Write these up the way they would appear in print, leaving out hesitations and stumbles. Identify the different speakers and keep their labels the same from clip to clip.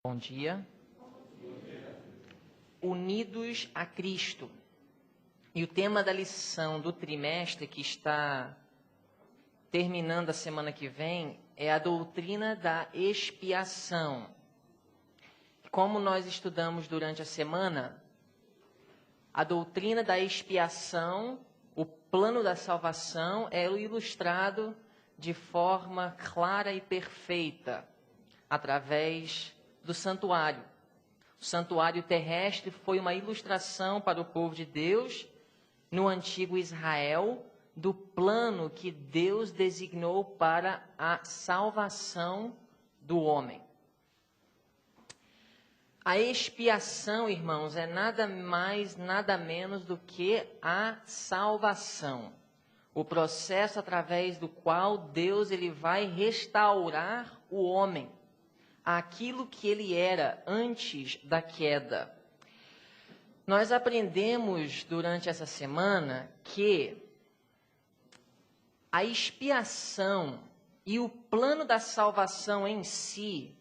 Speaker 1: Bom dia. Unidos a Cristo. E o tema da lição do trimestre, que está terminando a semana que vem, é a doutrina da expiação. Como nós estudamos durante a semana, a doutrina da expiação, o plano da salvação, é ilustrado de forma clara e perfeita através do santuário. O santuário terrestre foi uma ilustração para o povo de Deus no antigo Israel do plano que Deus designou para a salvação do homem. A expiação, irmãos, é nada mais, nada menos do que a salvação. O processo através do qual Deus ele vai restaurar o homem aquilo que ele era antes da queda. Nós aprendemos durante essa semana que a expiação e o plano da salvação em si,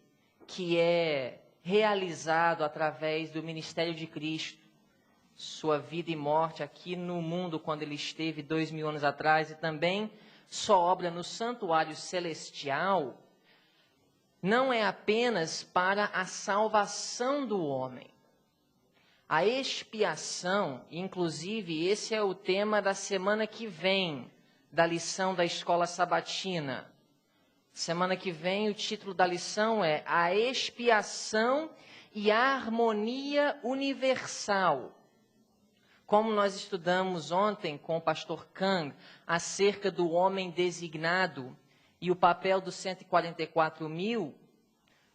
Speaker 1: que é realizado através do ministério de Cristo, sua vida e morte aqui no mundo quando ele esteve 2000 anos atrás, e também sua obra no santuário celestial, não é apenas para a salvação do homem. A expiação, inclusive, esse é o tema da semana que vem, da lição da escola sabatina. Semana que vem, o título da lição é A Expiação e a Harmonia Universal. Como nós estudamos ontem com o pastor Kang, acerca do homem designado, e o papel dos 144 mil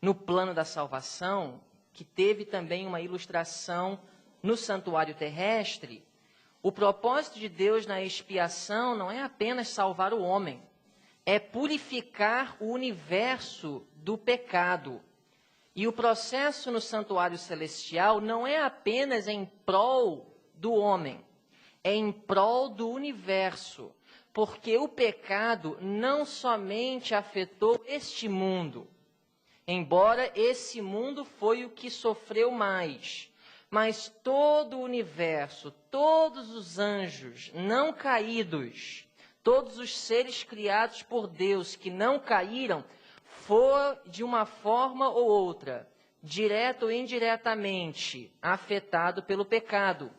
Speaker 1: no plano da salvação, que teve também uma ilustração no santuário terrestre, o propósito de Deus na expiação não é apenas salvar o homem, é purificar o universo do pecado. E o processo no santuário celestial não é apenas em prol do homem, é em prol do universo. Porque o pecado não somente afetou este mundo, embora esse mundo foi o que sofreu mais, mas todo o universo, todos os anjos não caídos, todos os seres criados por Deus que não caíram, foram de uma forma ou outra, direta ou indiretamente, afetado pelo pecado.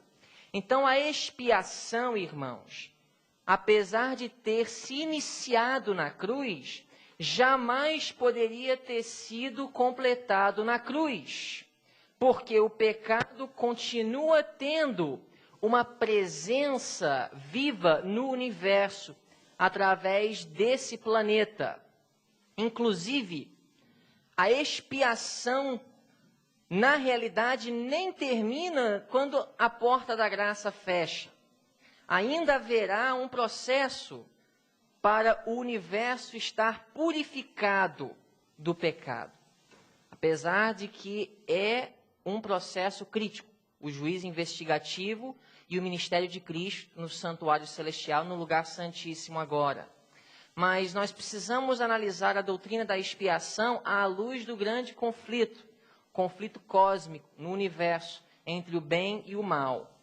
Speaker 1: Então a expiação, irmãos, apesar de ter se iniciado na cruz, jamais poderia ter sido completado na cruz, porque o pecado continua tendo uma presença viva no universo, através desse planeta. Inclusive, a expiação, na realidade, nem termina quando a porta da graça fecha. Ainda haverá um processo para o universo estar purificado do pecado. Apesar de que é um processo crítico, o juízo investigativo e o ministério de Cristo no santuário celestial, no lugar santíssimo agora. Mas nós precisamos analisar a doutrina da expiação à luz do grande conflito cósmico no universo entre o bem e o mal.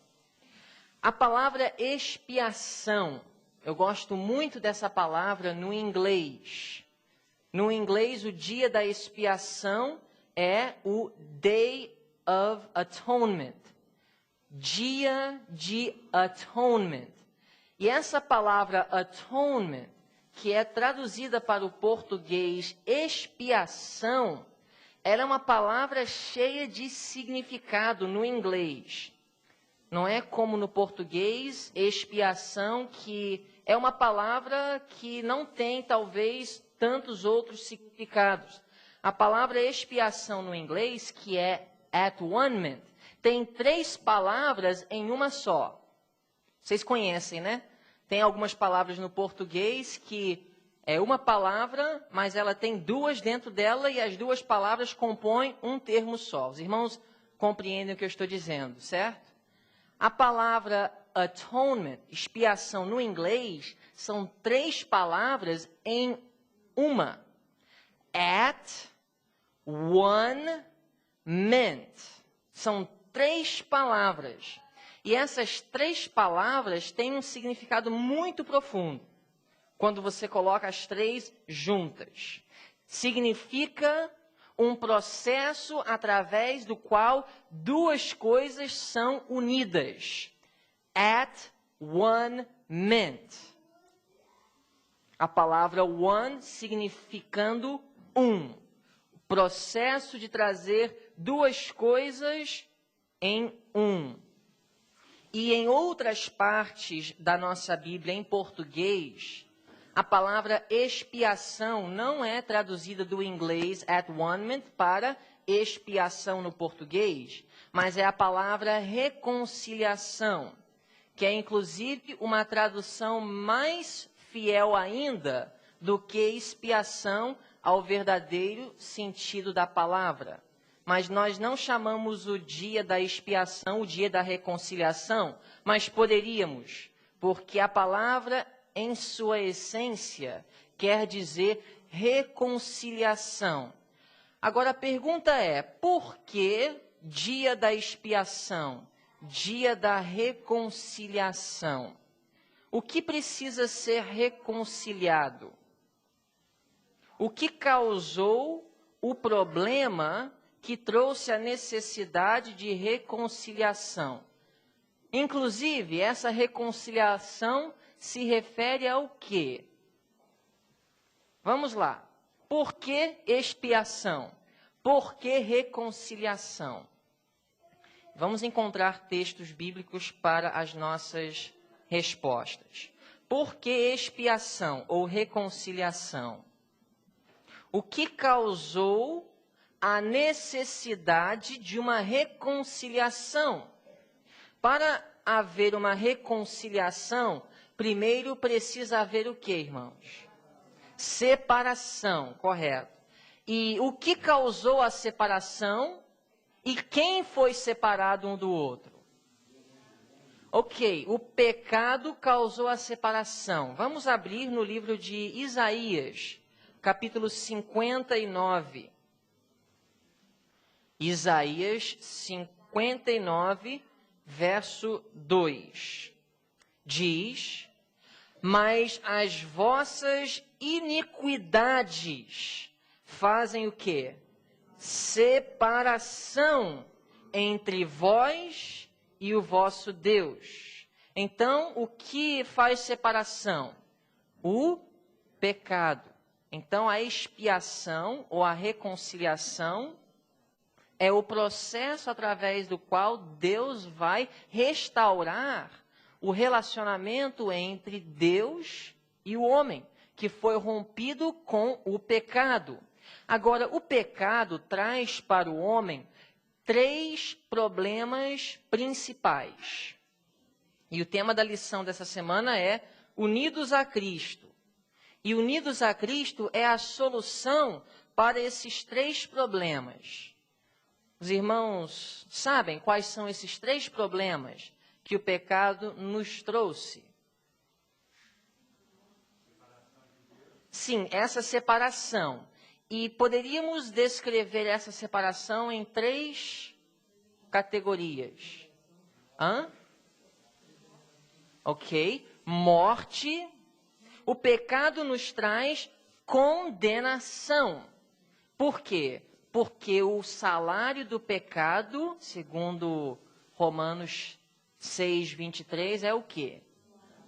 Speaker 1: A palavra expiação, eu gosto muito dessa palavra no inglês. No inglês, o dia da expiação é o Day of Atonement. Dia de Atonement. E essa palavra atonement, que é traduzida para o português expiação, ela é uma palavra cheia de significado no inglês. Não é como no português, expiação, que é uma palavra que não tem, talvez, tantos outros significados. A palavra expiação no inglês, que é atonement, tem 3 palavras em uma só. Vocês conhecem, né? Tem algumas palavras no português que é uma palavra, mas ela tem 2 dentro dela e as 2 palavras compõem um termo só. Os irmãos compreendem o que eu estou dizendo, certo? A palavra atonement, expiação no inglês, são 3 palavras em uma. At, one São 3 palavras. E essas 3 palavras têm um significado muito profundo. Quando você coloca as 3 juntas. Significa um processo através do qual 2 coisas são unidas. At one ment. A palavra one significando um. Processo de trazer 2 coisas em um. E em outras partes da nossa Bíblia, em português, a palavra expiação não é traduzida do inglês at one ment para expiação no português, mas é a palavra reconciliação, que é inclusive uma tradução mais fiel ainda do que expiação ao verdadeiro sentido da palavra. Mas nós não chamamos o dia da expiação, o dia da reconciliação, mas poderíamos, porque a palavra, em sua essência, quer dizer reconciliação. Agora a pergunta é, por que dia da expiação, dia da reconciliação? O que precisa ser reconciliado? O que causou o problema que trouxe a necessidade de reconciliação? Inclusive, essa reconciliação se refere ao quê? Vamos lá. Por que expiação? Por que reconciliação? Vamos encontrar textos bíblicos para as nossas respostas. Por que expiação ou reconciliação? O que causou a necessidade de uma reconciliação? Para haver uma reconciliação, primeiro precisa haver o quê, irmãos? Separação, correto. E o que causou a separação? E quem foi separado um do outro? Ok, o pecado causou a separação. Vamos abrir no livro de Isaías, capítulo 59. Isaías 59, verso 2. Diz: mas as vossas iniquidades fazem o quê? Separação entre vós e o vosso Deus. Então, o que faz separação? O pecado. Então, a expiação ou a reconciliação é o processo através do qual Deus vai restaurar o relacionamento entre Deus e o homem, que foi rompido com o pecado. Agora, o pecado traz para o homem 3 problemas principais. E o tema da lição dessa semana é Unidos a Cristo. E unidos a Cristo é a solução para esses 3 problemas. Os irmãos sabem quais são esses 3 problemas que o pecado nos trouxe? Sim, essa separação. E poderíamos descrever essa separação em 3 categorias. Ok. Morte. O pecado nos traz condenação. Por quê? Porque o salário do pecado, segundo Romanos 6, 23, é o quê?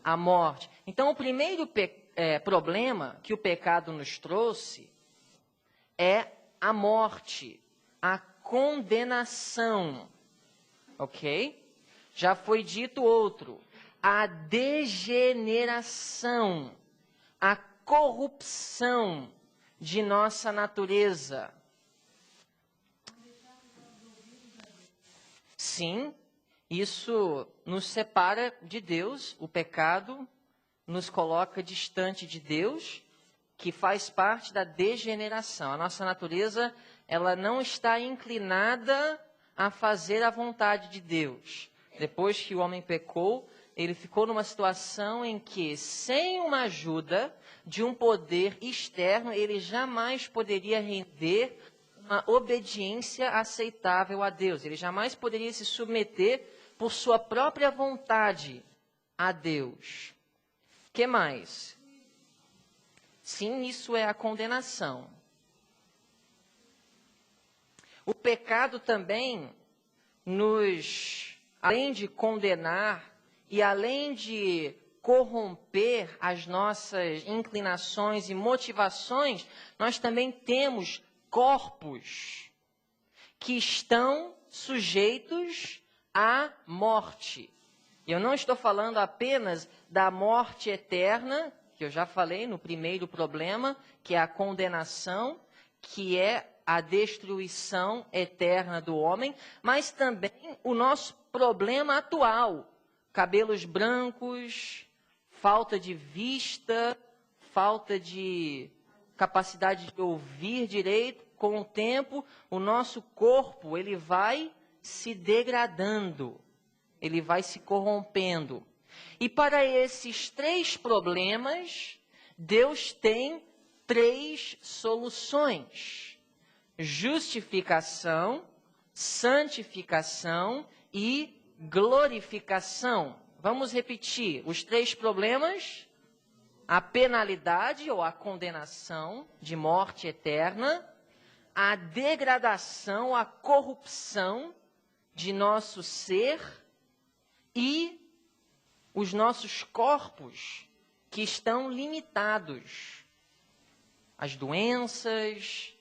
Speaker 1: A morte. Então, o primeiro problema que o pecado nos trouxe é a morte, a condenação. Ok? Já foi dito outro. A degeneração, a corrupção de nossa natureza. Sim, isso nos separa de Deus, o pecado nos coloca distante de Deus, que faz parte da degeneração. A nossa natureza, ela não está inclinada a fazer a vontade de Deus. Depois que o homem pecou, ele ficou numa situação em que, sem uma ajuda de um poder externo, ele jamais poderia render uma obediência aceitável a Deus. Ele jamais poderia se submeter por sua própria vontade a Deus. Que mais? Sim, isso é a condenação. O pecado também além de condenar e além de corromper as nossas inclinações e motivações, nós também temos corpos que estão sujeitos à morte. E eu não estou falando apenas da morte eterna, que eu já falei no primeiro problema, que é a condenação, que é a destruição eterna do homem, mas também o nosso problema atual: cabelos brancos, falta de vista, falta de capacidade de ouvir direito. Com o tempo, o nosso corpo ele vai se degradando, ele vai se corrompendo. E para esses 3 problemas, Deus tem 3 soluções: justificação, santificação e glorificação. Vamos repetir os 3 problemas: a penalidade ou a condenação de morte eterna, a degradação, a corrupção de nosso ser e os nossos corpos que estão limitados, as doenças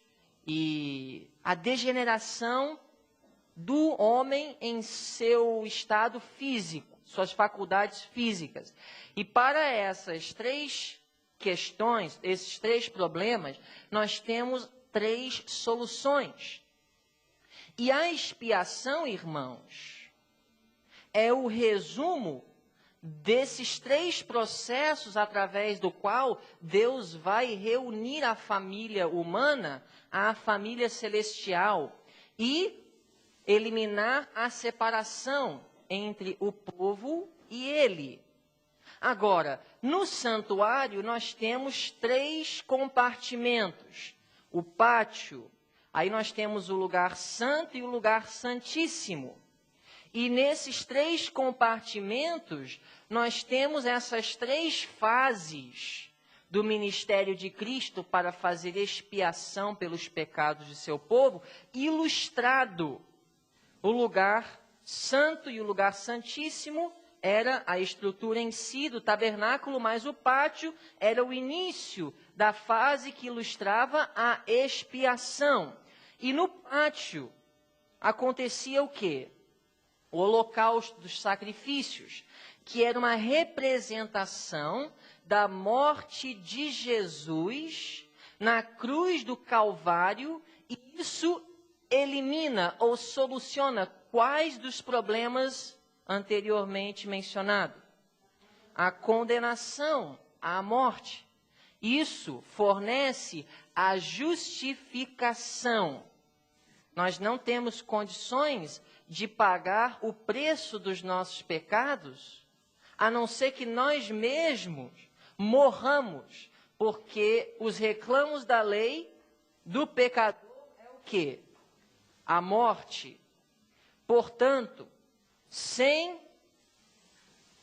Speaker 1: e a degeneração do homem em seu estado físico, suas faculdades físicas. E para essas 3 questões, esses 3 problemas, nós temos 3 soluções. E a expiação, irmãos, é o resumo desses 3 processos através do qual Deus vai reunir a família humana à família celestial e eliminar a separação entre o povo e ele. Agora, no santuário nós temos 3 compartimentos: o pátio, aí nós temos o lugar santo e o lugar santíssimo. E nesses 3 compartimentos, nós temos essas 3 fases do ministério de Cristo para fazer expiação pelos pecados de seu povo, ilustrado. O lugar santo e o lugar santíssimo era a estrutura em si do tabernáculo, mas o pátio era o início da fase que ilustrava a expiação. E no pátio acontecia o quê? O holocausto dos sacrifícios, que era uma representação da morte de Jesus na cruz do Calvário, e isso elimina ou soluciona quais dos problemas anteriormente mencionados? A condenação à morte. Isso fornece a justificação. Nós não temos condições de pagar o preço dos nossos pecados, a não ser que nós mesmos morramos, porque os reclamos da lei do pecador é o quê? A morte. Portanto, sem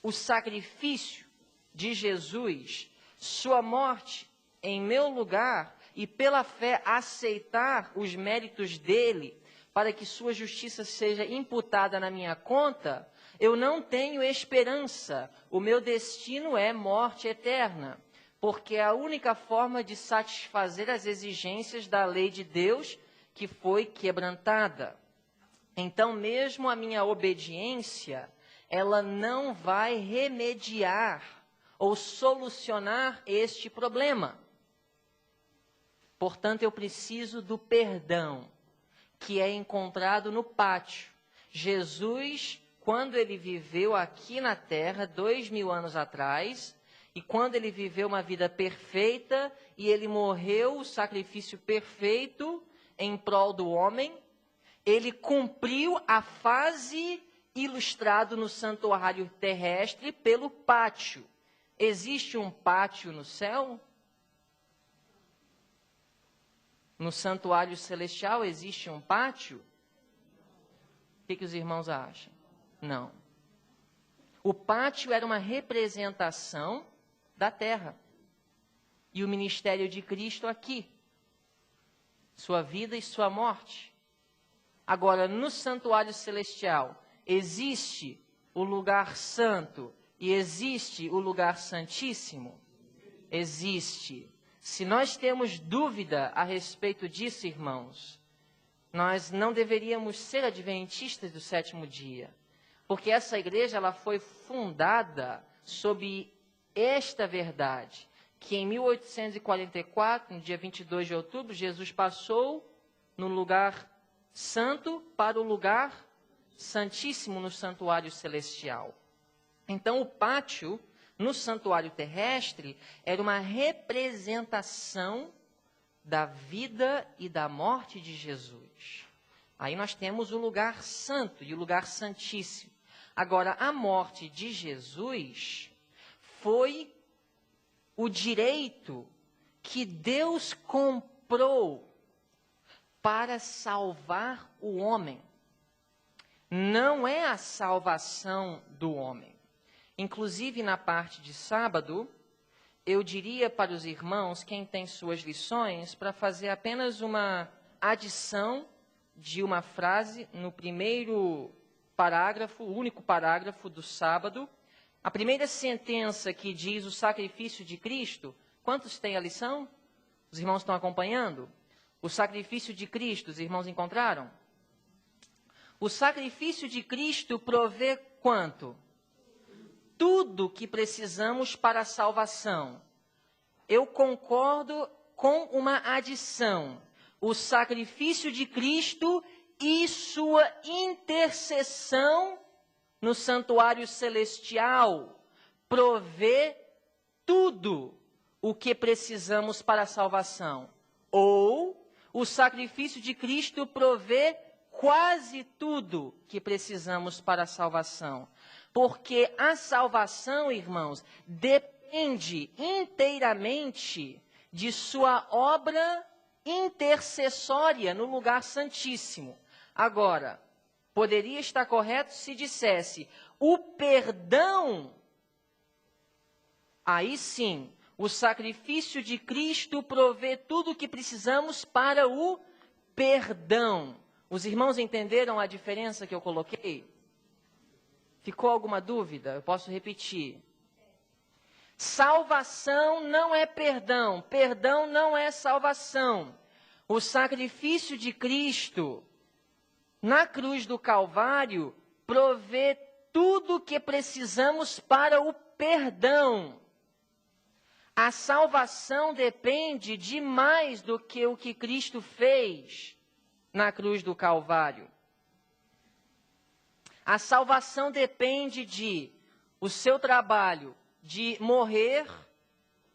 Speaker 1: o sacrifício de Jesus, sua morte em meu lugar, e pela fé aceitar os méritos dele, para que sua justiça seja imputada na minha conta, eu não tenho esperança. O meu destino é morte eterna, porque é a única forma de satisfazer as exigências da lei de Deus que foi quebrantada. Então, mesmo a minha obediência, ela não vai remediar ou solucionar este problema. Portanto, eu preciso do perdão, que é encontrado no pátio. Jesus, quando ele viveu aqui na terra, 2000 anos atrás, e quando ele viveu uma vida perfeita, e ele morreu o sacrifício perfeito em prol do homem, ele cumpriu a fase ilustrada no santuário terrestre pelo pátio. Existe um pátio no céu? No santuário celestial existe um pátio? O que os irmãos acham? Não. O pátio era uma representação da terra. E o ministério de Cristo aqui. Sua vida e sua morte. Agora, no santuário celestial, existe o lugar santo e existe o lugar santíssimo? Existe. Se nós temos dúvida a respeito disso, irmãos, nós não deveríamos ser adventistas do sétimo dia. Porque essa igreja ela foi fundada sob esta verdade, que em 1844, no dia 22 de outubro, Jesus passou no lugar santo para o lugar santíssimo no santuário celestial. Então, o pátio no santuário terrestre era uma representação da vida e da morte de Jesus. Aí nós temos o lugar santo e o lugar santíssimo. Agora, a morte de Jesus foi o direito que Deus comprou para salvar o homem. Não é a salvação do homem. Inclusive, na parte de sábado, eu diria para os irmãos, quem tem suas lições, para fazer apenas uma adição de uma frase no primeiro parágrafo, o único parágrafo do sábado. A primeira sentença que diz o sacrifício de Cristo, quantos têm a lição? Os irmãos estão acompanhando? O sacrifício de Cristo, os irmãos encontraram? O sacrifício de Cristo provê quanto? Tudo que precisamos para a salvação. Eu concordo com uma adição. O sacrifício de Cristo e sua intercessão no santuário celestial provê tudo o que precisamos para a salvação. Ou o sacrifício de Cristo provê quase tudo que precisamos para a salvação. Porque a salvação, irmãos, depende inteiramente de sua obra intercessória no lugar santíssimo. Agora, poderia estar correto se dissesse o perdão, aí sim, o sacrifício de Cristo provê tudo o que precisamos para o perdão. Os irmãos entenderam a diferença que eu coloquei? Ficou alguma dúvida? Eu posso repetir. Salvação não é perdão, perdão não é salvação. O sacrifício de Cristo na cruz do Calvário provê tudo o que precisamos para o perdão. A salvação depende de mais do que o que Cristo fez na cruz do Calvário. A salvação depende de o seu trabalho de morrer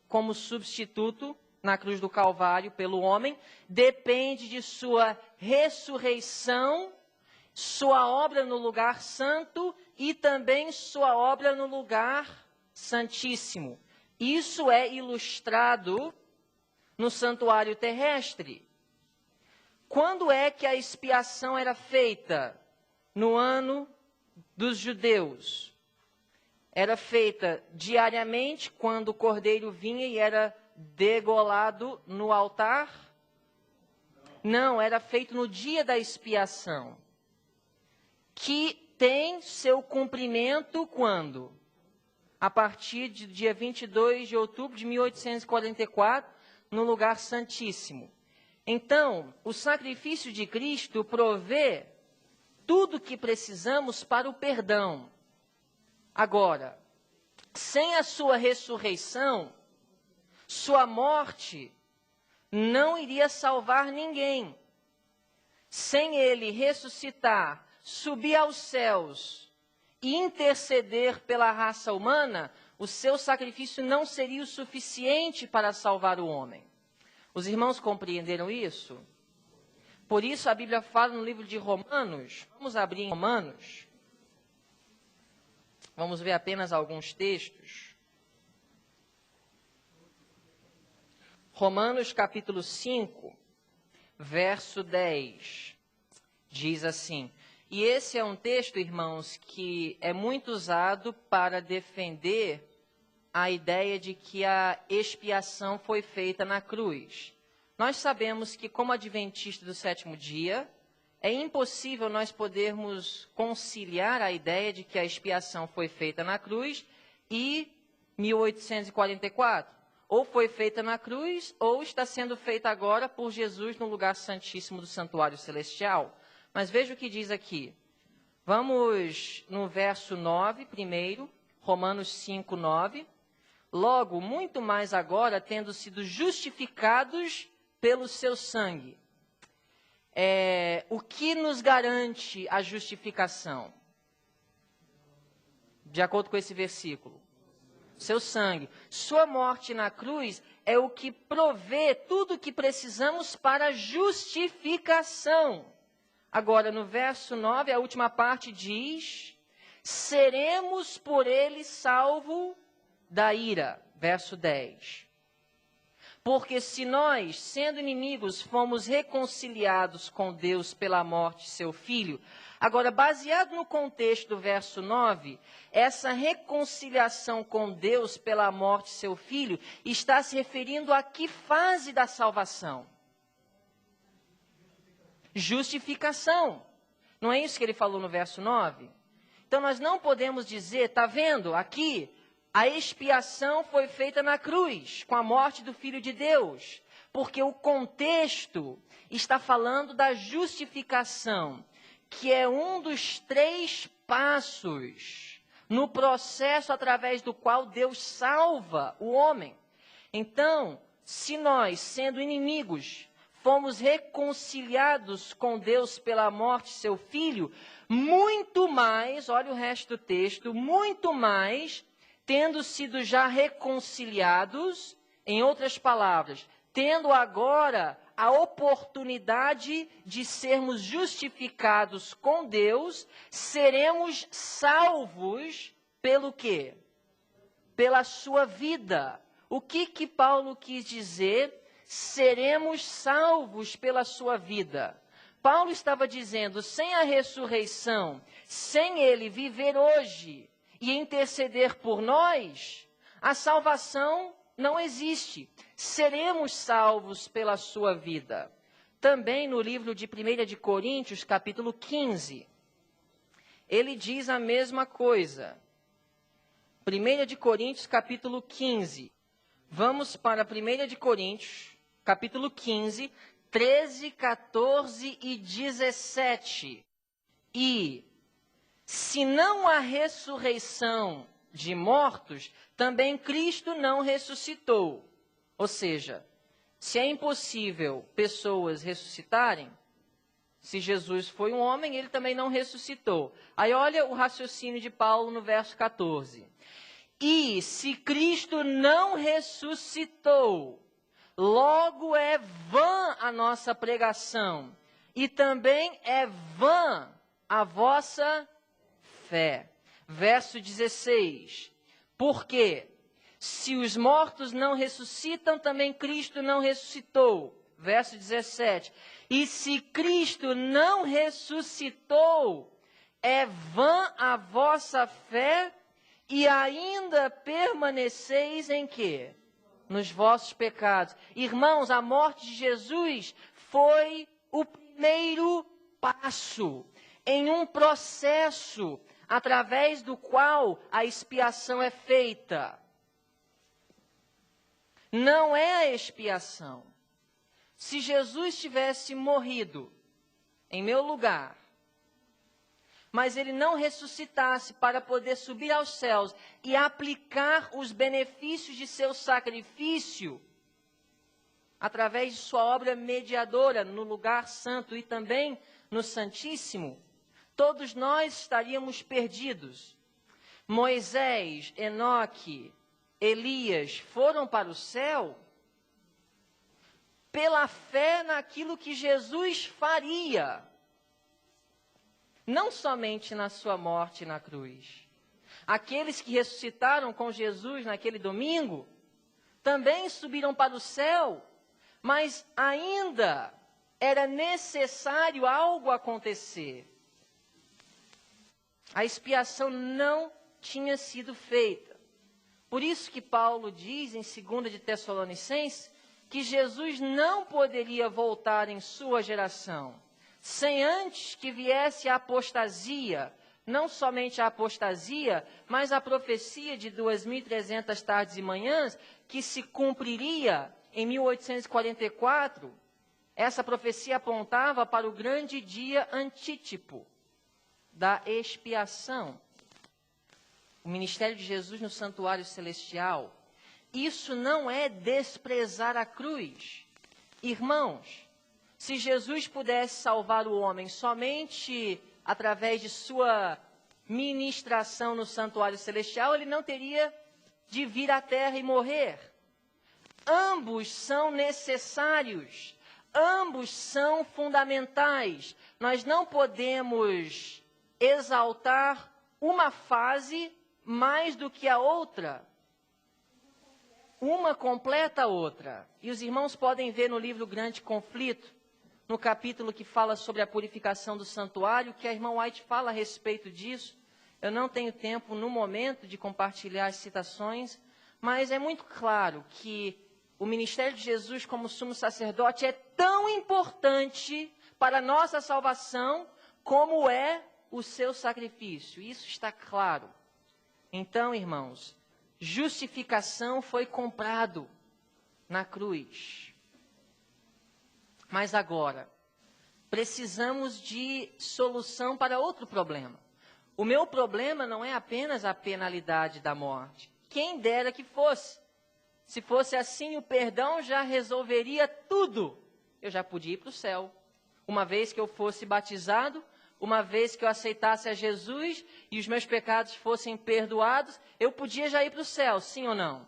Speaker 1: como substituto na cruz do Calvário pelo homem, depende de sua ressurreição, sua obra no lugar santo e também sua obra no lugar santíssimo. Isso é ilustrado no santuário terrestre. Quando é que a expiação era feita? No ano dos judeus. Era feita diariamente, quando o cordeiro vinha e era degolado no altar? Não, era feito no dia da expiação. Que tem seu cumprimento quando? A partir do dia 22 de outubro de 1844, no lugar santíssimo. Então, o sacrifício de Cristo provê tudo o que precisamos para o perdão. Agora, sem a sua ressurreição, sua morte não iria salvar ninguém. Sem ele ressuscitar, subir aos céus e interceder pela raça humana, o seu sacrifício não seria o suficiente para salvar o homem. Os irmãos compreenderam isso? Por isso a Bíblia fala no livro de Romanos, vamos abrir em Romanos, vamos ver apenas alguns textos. Romanos capítulo 5, verso 10. Diz assim, e esse é um texto, irmãos, que é muito usado para defender a ideia de que a expiação foi feita na cruz. Nós sabemos que, como adventistas do sétimo dia, é impossível nós podermos conciliar a ideia de que a expiação foi feita na cruz e 1844. Ou foi feita na cruz, ou está sendo feita agora por Jesus no lugar santíssimo do santuário celestial. Mas veja o que diz aqui. Vamos no verso 9, primeiro, Romanos 5, 9. Logo, muito mais agora, tendo sido justificados pelo seu sangue. O que nos garante a justificação? De acordo com esse versículo. Seu sangue. Sua morte na cruz é o que provê tudo o que precisamos para a justificação. Agora, no verso 9, a última parte diz, seremos por ele salvos da ira. Verso 10. Porque se nós, sendo inimigos, fomos reconciliados com Deus pela morte de seu Filho, agora, baseado no contexto do verso 9, essa reconciliação com Deus pela morte de seu Filho está se referindo a que fase da salvação? Justificação. Não é isso que ele falou no verso 9? Então, nós não podemos dizer, está vendo aqui, a expiação foi feita na cruz, com a morte do Filho de Deus, porque o contexto está falando da justificação, que é um dos 3 passos no processo através do qual Deus salva o homem. Então, se nós, sendo inimigos, fomos reconciliados com Deus pela morte de seu Filho, muito mais, olha o resto do texto, muito mais, tendo sido já reconciliados, em outras palavras, tendo agora a oportunidade de sermos justificados com Deus, seremos salvos pelo quê? Pela sua vida. O que Paulo quis dizer? Seremos salvos pela sua vida. Paulo estava dizendo, sem a ressurreição, sem ele viver hoje e interceder por nós, a salvação não existe. Seremos salvos pela sua vida. Também no livro de 1 de Coríntios, capítulo 15, ele diz a mesma coisa. 1 de Coríntios, capítulo 15. Vamos para 1 de Coríntios, capítulo 15, 13, 14 e 17. E, se não há ressurreição de mortos, também Cristo não ressuscitou. Ou seja, se é impossível pessoas ressuscitarem, se Jesus foi um homem, ele também não ressuscitou. Aí olha o raciocínio de Paulo no verso 14. E se Cristo não ressuscitou, logo é vã a nossa pregação, e também é vã a vossa fé. Verso 16. Porque se os mortos não ressuscitam, também Cristo não ressuscitou. Verso 17. E se Cristo não ressuscitou, é vã a vossa fé e ainda permaneceis em quê? Nos vossos pecados. Irmãos, a morte de Jesus foi o primeiro passo em um processo através do qual a expiação é feita. Não é a expiação. Se Jesus tivesse morrido em meu lugar, mas ele não ressuscitasse para poder subir aos céus e aplicar os benefícios de seu sacrifício, através de sua obra mediadora no lugar santo e também no Santíssimo, todos nós estaríamos perdidos. Moisés, Enoque, Elias foram para o céu pela fé naquilo que Jesus faria. Não somente na sua morte na cruz. Aqueles que ressuscitaram com Jesus naquele domingo, também subiram para o céu, mas ainda era necessário algo acontecer. A expiação não tinha sido feita. Por isso que Paulo diz em 2 de Tessalonicenses que Jesus não poderia voltar em sua geração, sem antes que viesse a apostasia, não somente a apostasia, mas a profecia de 2.300 tardes e manhãs, que se cumpriria em 1844. Essa profecia apontava para o grande dia antítipo da expiação. O ministério de Jesus no santuário celestial. Isso não é desprezar a cruz. Irmãos, se Jesus pudesse salvar o homem somente através de sua ministração no santuário celestial, ele não teria de vir à terra e morrer. Ambos são necessários, ambos são fundamentais. Nós não podemos exaltar uma fase mais do que a outra. Uma completa a outra. E os irmãos podem ver no livro Grande Conflito, no capítulo que fala sobre a purificação do santuário, que a irmã White fala a respeito disso. Eu não tenho tempo no momento de compartilhar as citações, mas é muito claro que o ministério de Jesus como sumo sacerdote é tão importante para a nossa salvação como é o seu sacrifício. Isso está claro. Então, irmãos, justificação foi comprado na cruz. Mas agora, precisamos de solução para outro problema. O meu problema não é apenas a penalidade da morte. Quem dera que fosse. Se fosse assim, o perdão já resolveria tudo. Eu já podia ir para o céu. Uma vez que eu fosse batizado, uma vez que eu aceitasse a Jesus e os meus pecados fossem perdoados, eu podia já ir para o céu, sim ou não?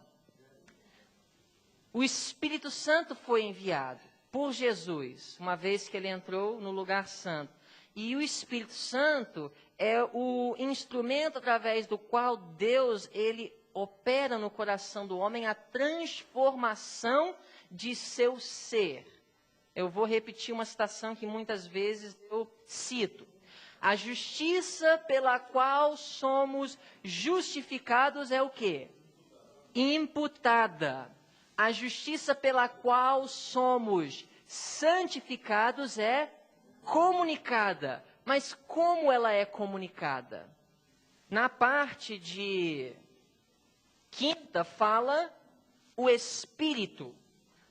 Speaker 1: O Espírito Santo foi enviado por Jesus, uma vez que ele entrou no lugar santo. E o Espírito Santo é o instrumento através do qual Deus, ele opera no coração do homem a transformação de seu ser. Eu vou repetir uma citação que muitas vezes eu cito. A justiça pela qual somos justificados é o quê? Imputada. A justiça pela qual somos santificados é comunicada. Mas como ela é comunicada? Na parte de quinta fala o Espírito.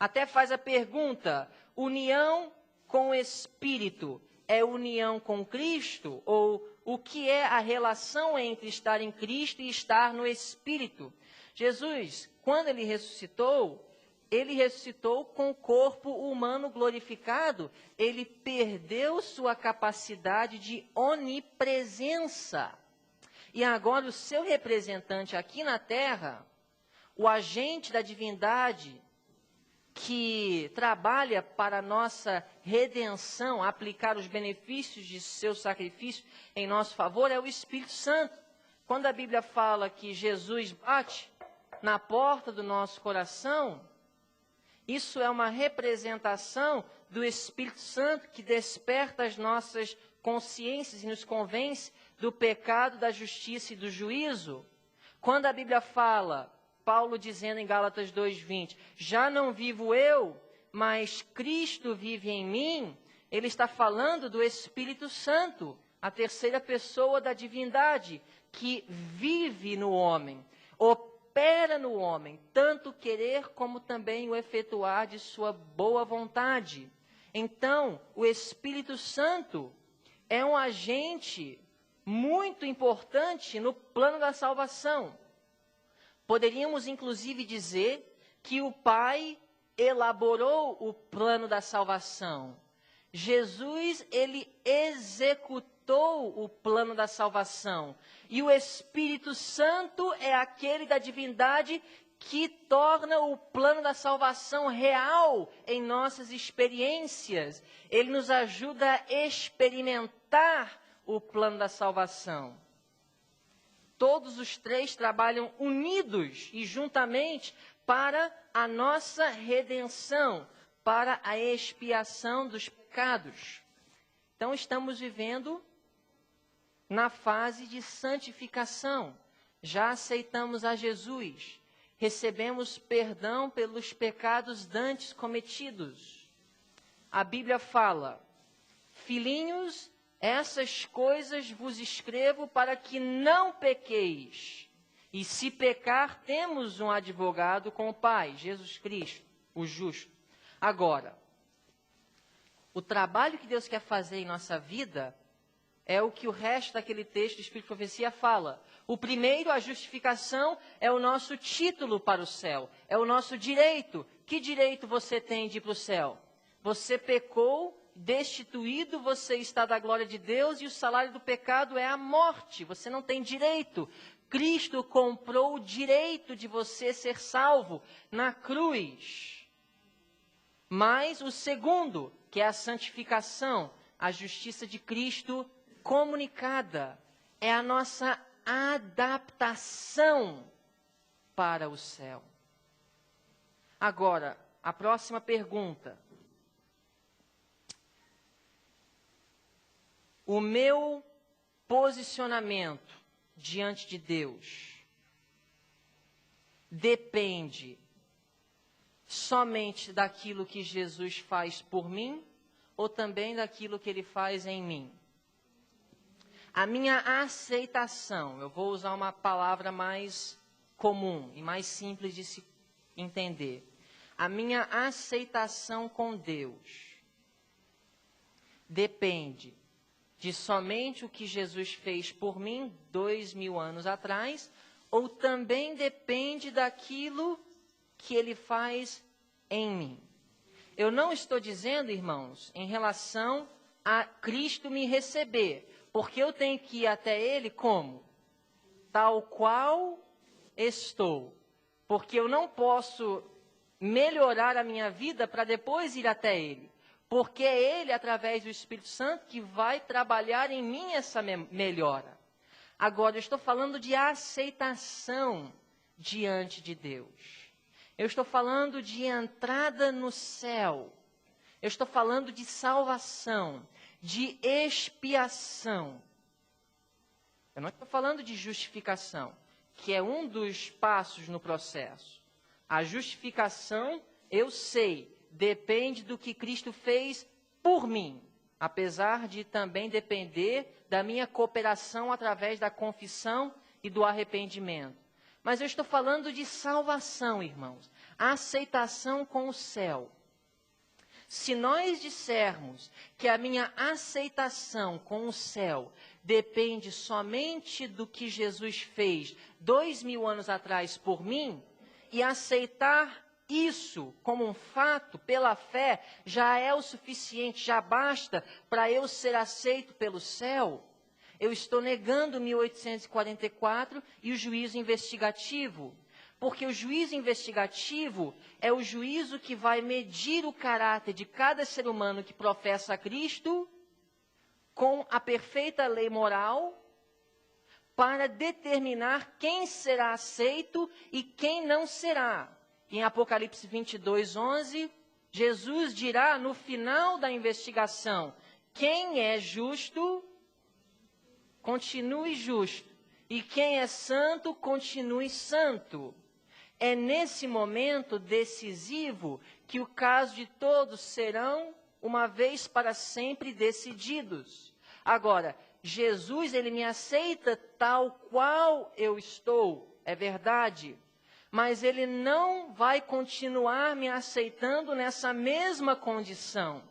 Speaker 1: Até faz a pergunta, união com o Espírito é união com Cristo? Ou o que é a relação entre estar em Cristo e estar no Espírito? Jesus, quando ele ressuscitou com o corpo humano glorificado. Ele perdeu sua capacidade de onipresença. E agora o seu representante aqui na terra, o agente da divindade, que trabalha para a nossa redenção, aplicar os benefícios de seu sacrifício em nosso favor, é o Espírito Santo. Quando a Bíblia fala que Jesus bate na porta do nosso coração, isso é uma representação do Espírito Santo que desperta as nossas consciências e nos convence do pecado, da justiça e do juízo. Quando a Bíblia fala, Paulo dizendo em Gálatas 2:20, já não vivo eu, mas Cristo vive em mim, ele está falando do Espírito Santo, a terceira pessoa da divindade, que vive no homem, opera no homem, tanto o querer como também o efetuar de sua boa vontade. Então, o Espírito Santo é um agente muito importante no plano da salvação. Poderíamos, inclusive, dizer que o Pai elaborou o plano da salvação. Jesus, ele executou o plano da salvação. E o Espírito Santo é aquele da divindade que torna o plano da salvação real em nossas experiências. Ele nos ajuda a experimentar o plano da salvação. Todos os três trabalham unidos e juntamente para a nossa redenção, para a expiação dos pecados pecados. Então, estamos vivendo na fase de santificação. Já aceitamos a Jesus, recebemos perdão pelos pecados dantes cometidos. A Bíblia fala: filhinhos, essas coisas vos escrevo para que não pequeis. E se pecar, temos um advogado com o Pai, Jesus Cristo, o justo. Agora, o trabalho que Deus quer fazer em nossa vida é o que o resto daquele texto do Espírito de Profecia fala. O primeiro, a justificação, é o nosso título para o céu, é o nosso direito. Que direito você tem de ir para o céu? Você pecou, destituído, você está da glória de Deus e o salário do pecado é a morte. Você não tem direito. Cristo comprou o direito de você ser salvo na cruz. Mas o segundo, que é a santificação, a justiça de Cristo comunicada, é a nossa adaptação para o céu. Agora, a próxima pergunta. O meu posicionamento diante de Deus depende somente daquilo que Jesus faz por mim ou também daquilo que Ele faz em mim? A minha aceitação, eu vou usar uma palavra mais comum e mais simples de se entender. A minha aceitação com Deus depende de somente o que Jesus fez por mim 2000 anos atrás, ou também depende daquilo que Ele faz em mim. Eu não estou dizendo, irmãos, em relação a Cristo me receber, porque eu tenho que ir até Ele como? Tal qual estou. Porque eu não posso melhorar a minha vida para depois ir até Ele. Porque é Ele, através do Espírito Santo, que vai trabalhar em mim essa melhora. Agora, eu estou falando de aceitação diante de Deus. Eu estou falando de entrada no céu. Eu estou falando de salvação, de expiação. Eu não estou falando de justificação, que é um dos passos no processo. A justificação, eu sei, depende do que Cristo fez por mim, apesar de também depender da minha cooperação através da confissão e do arrependimento. Mas eu estou falando de salvação, irmãos, a aceitação com o céu. Se nós dissermos que a minha aceitação com o céu depende somente do que Jesus fez 2000 anos atrás por mim, e aceitar isso como um fato pela fé já é o suficiente, já basta para eu ser aceito pelo céu, eu estou negando 1844 e o juízo investigativo. Porque o juízo investigativo é o juízo que vai medir o caráter de cada ser humano que professa a Cristo com a perfeita lei moral para determinar quem será aceito e quem não será. Em Apocalipse 22:11, Jesus dirá no final da investigação: quem é justo, continue justo, e quem é santo, continue santo. É nesse momento decisivo que o caso de todos serão, uma vez para sempre, decididos. Agora, Jesus, Ele me aceita tal qual eu estou, é verdade, mas Ele não vai continuar me aceitando nessa mesma condição.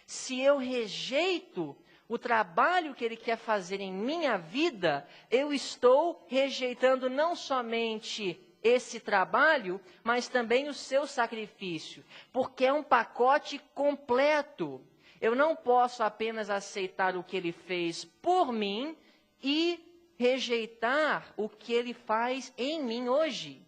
Speaker 1: Se eu rejeito o trabalho que Ele quer fazer em minha vida, eu estou rejeitando não somente esse trabalho, mas também o seu sacrifício, porque é um pacote completo. Eu não posso apenas aceitar o que Ele fez por mim e rejeitar o que Ele faz em mim hoje.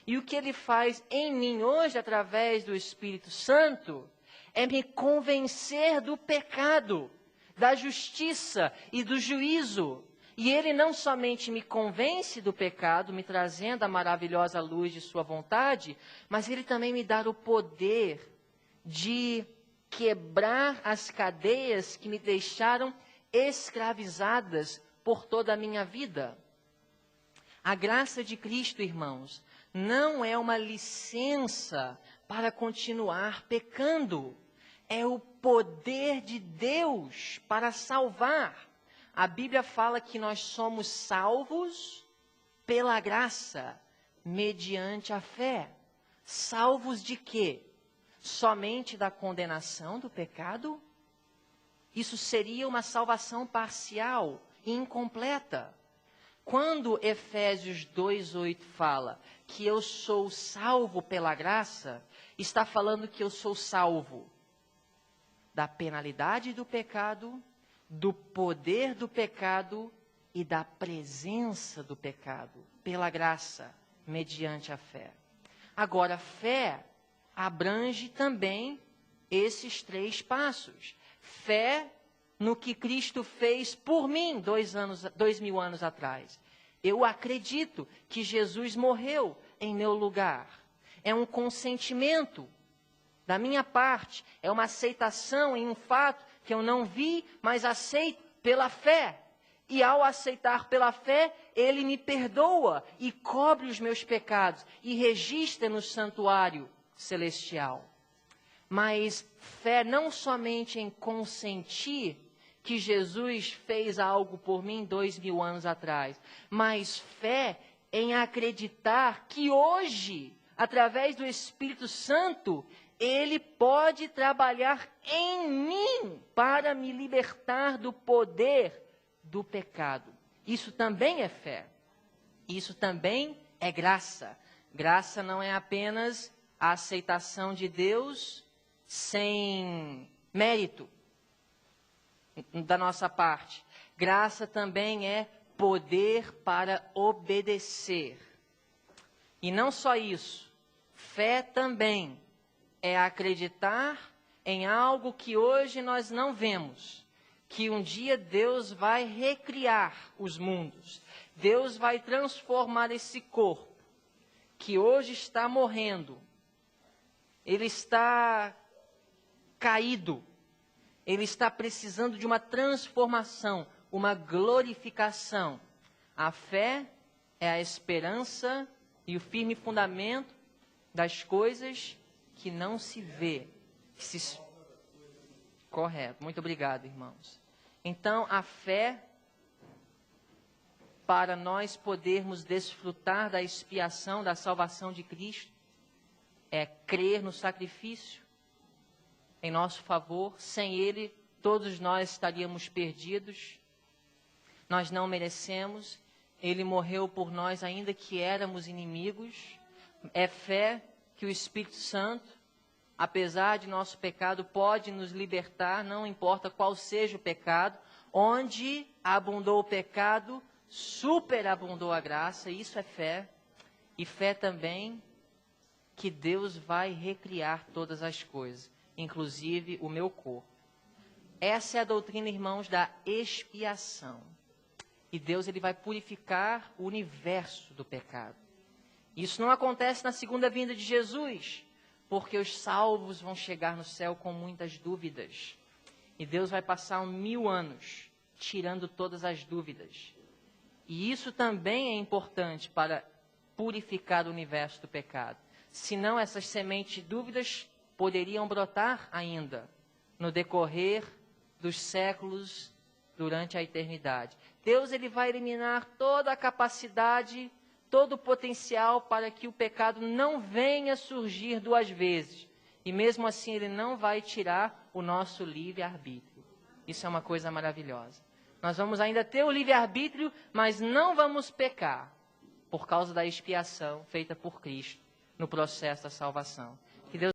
Speaker 1: E o que Ele faz em mim hoje, através do Espírito Santo, é me convencer do pecado, da justiça e do juízo. E Ele não somente me convence do pecado, me trazendo a maravilhosa luz de sua vontade, mas Ele também me dá o poder de quebrar as cadeias que me deixaram escravizadas por toda a minha vida. A graça de Cristo, irmãos, não é uma licença para continuar pecando. É o poder de Deus para salvar. A Bíblia fala que nós somos salvos pela graça, mediante a fé. Salvos de quê? Somente da condenação do pecado? Isso seria uma salvação parcial, incompleta. Quando Efésios 2:8 fala que eu sou salvo pela graça, está falando que eu sou salvo da penalidade do pecado, do poder do pecado e da presença do pecado, pela graça, mediante a fé. Agora, fé abrange também esses 3 passos. Fé no que Cristo fez por mim 2000 anos atrás. Eu acredito que Jesus morreu em meu lugar. É um consentimento da minha parte, é uma aceitação em um fato que eu não vi, mas aceito pela fé. E ao aceitar pela fé, Ele me perdoa e cobre os meus pecados e registra no santuário celestial. Mas fé não somente em consentir que Jesus fez algo por mim 2000 anos atrás, mas fé em acreditar que hoje, através do Espírito Santo, Ele pode trabalhar em mim para me libertar do poder do pecado. Isso também é fé. Isso também é graça. Graça não é apenas a aceitação de Deus sem mérito da nossa parte. Graça também é poder para obedecer. E não só isso. Fé também é acreditar em algo que hoje nós não vemos. Que um dia Deus vai recriar os mundos. Deus vai transformar esse corpo que hoje está morrendo. Ele está caído. Ele está precisando de uma transformação, uma glorificação. A fé é a esperança e o firme fundamento das coisas que não se vê. Correto. Muito obrigado, irmãos. Então, a fé, para nós podermos desfrutar da expiação, da salvação de Cristo, é crer no sacrifício em nosso favor. Sem Ele, todos nós estaríamos perdidos. Nós não merecemos. Ele morreu por nós, ainda que éramos inimigos. É fé que o Espírito Santo, apesar de nosso pecado, pode nos libertar, não importa qual seja o pecado. Onde abundou o pecado, superabundou a graça. Isso é fé. E fé também que Deus vai recriar todas as coisas, inclusive o meu corpo. Essa é a doutrina, irmãos, da expiação. E Deus ele vai purificar o universo do pecado. Isso não acontece na segunda vinda de Jesus, porque os salvos vão chegar no céu com muitas dúvidas. E Deus vai passar 1000 anos tirando todas as dúvidas. E isso também é importante para purificar o universo do pecado. Senão essas sementes de dúvidas poderiam brotar ainda no decorrer dos séculos durante a eternidade. Deus ele vai eliminar toda a capacidade, todo o potencial para que o pecado não venha surgir 2 vezes. E mesmo assim ele não vai tirar o nosso livre-arbítrio. Isso é uma coisa maravilhosa. Nós vamos ainda ter o livre-arbítrio, mas não vamos pecar por causa da expiação feita por Cristo no processo da salvação. Que Deus